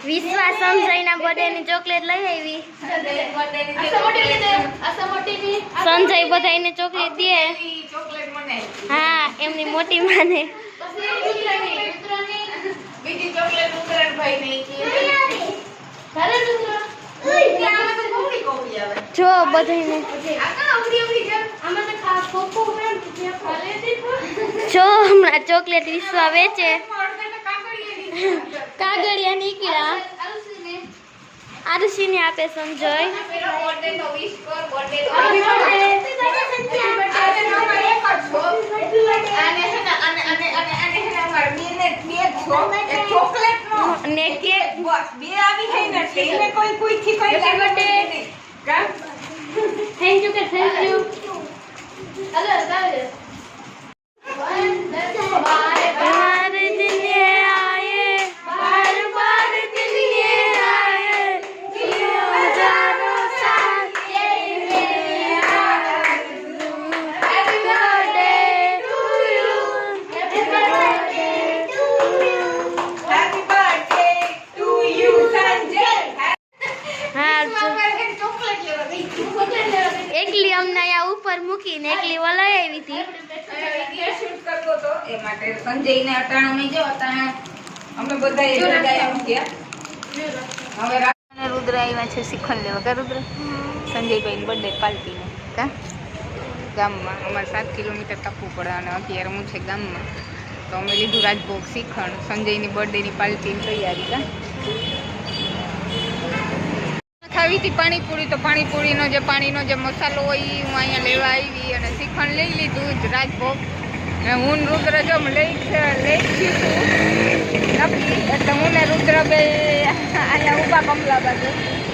વિશ્વાસ સંજયના બર્થડેની ચોકલેટ લઈ આવી. સંજય બધાને ચોકલેટ દે. હા, એમની મોટી માને. બીજી ચોકલેટ ઉતરાણભાઈ ને જો બધાને જો હમણાં ચોકલેટ વિશ્વા વેચે. કાગળિયા નીકળ્યા. આરુષિને આપે સંજય. ને કેક બે આવી ગઈ ને એને કોઈ થી કોઈ લાગે થેન્ક યુ કે થેન્ક યુ. એકલી અમને અહીંયા ઉપર મૂકીને એકલી વલાઈ આવી હતી. શૂટ કરતો તો એ માટે સંજયને અટાણો નહીં જો અટાણે અમે બધા એક જગ્યાએ મૂક્યા. હવે રાતના રુદ્ર આવ્યા છે શીખણ લેવા. કા રુદ્ર? સંજયભાઈની બર્થડે પાર્ટીને કા ગામમાં અમારે 7 કિલોમીટર ટપવું પડે અને અત્યારે હું છે ગામમાં. તો અમે લીધું રાજભોગ શીખણ સંજયની બર્થડેની પાર્ટીની તૈયારી. કા ખાવી હતી પાણીપુરી, તો પાણીપુરીનો જે પાણીનો જે મસાલો હોય એ હું અહીંયા લેવા આવી અને શ્રીખંડ લઈ લીધું જ રાજભોગ. હું રુદ્ર જો લઈ નક્કી એટલે હું ને રુદ્ર બે અહીંયા ઊભા કમલા બાજુ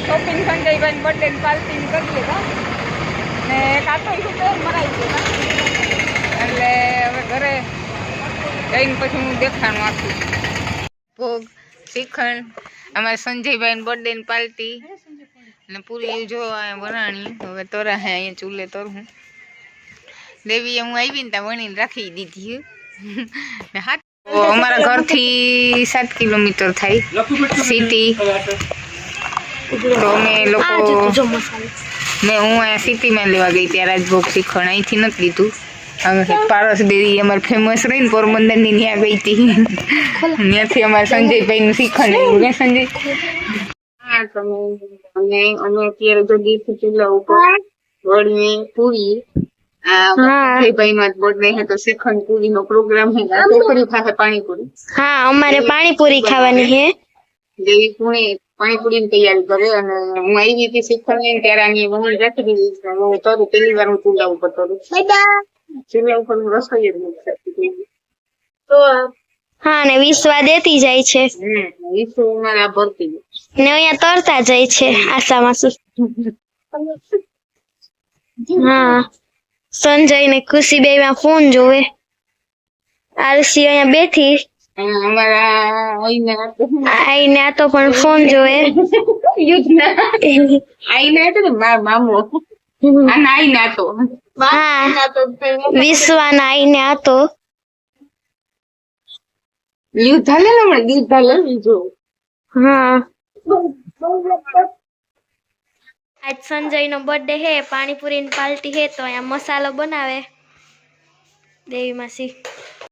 શોપિંગ સંજયભાઈ બર્થડે પાર્ટી કરીએ કા ને કાતો શું મરાઈ ગયો એટલે હવે ઘરે જઈને પછી હું દેખાણું આપું. ભોગ શ્રીખંડ અમારે સંજયભાઈ બર્થડે પાર્ટી ને પૂરી જો બનાણી. હવે તોરા હે અહીંયા ચૂલે તરહું. દેવીએ હું આવી ને ત્યાં વણીને રાખી દીધી. અમારા ઘરથી 7 કિલોમીટર થાય સિટી. તો અમે લોકો હું અહીંયા સિટીમાં લેવા ગઈ ત્યાં રાજભોગ શીખણ અહીંથી નથી લીધું. પારસ ડેરી અમારે ફેમસ રહી ને પોરબંદરની ત્યાં ગઈ હતી. ત્યાંથી અમારે સંજયભાઈનું શીખણ લેવું ને સંજય. અમે અત્યારે જો દીપ ચૂલા ઉપર વળી પૂરી ભાઈ નો બર્થડે હે તો શ્રીખંડ પૂરી નો પ્રોગ્રામ હે. છોકરી પાસે પાણીપુરી. હા, અમારે પાણીપુરી ખાવાની હે. જેવી પૂરી પાણીપુરી ની તૈયારી કરે અને હું આવી હતી શ્રીખંડ લઈને ત્યારે આની વમણ રાખી દીધી. હું તરું પેલી વાર હું ચૂલા ઉપર તરું. ચૂલા ઉપર હું રસોઈ જ નથી કરતી. તો હા, ને વિશ્વા દેતી જાય છે. વિશ્વ મારા ભરતી ને અહીંયા તરતા જાય છે આસામાં. હા, સંજય ને ખુશી બે માં ફોન જોવે. આરસી અહીંયા બેઠી. આઈને આ તો પણ ફોન જોવે. આઈને તો મામો આઈને આતો. હા, વિશ્વાના આઈને આતો. યુદ્ધ હાલે ને હમણાં યુદ્ધ હાલે બીજો. હા, આજ સંજય નો બર્થડે હે. પાણીપુરી ની પાર્ટી હે તો અહીંયા મસાલો બનાવે દેવી માસી.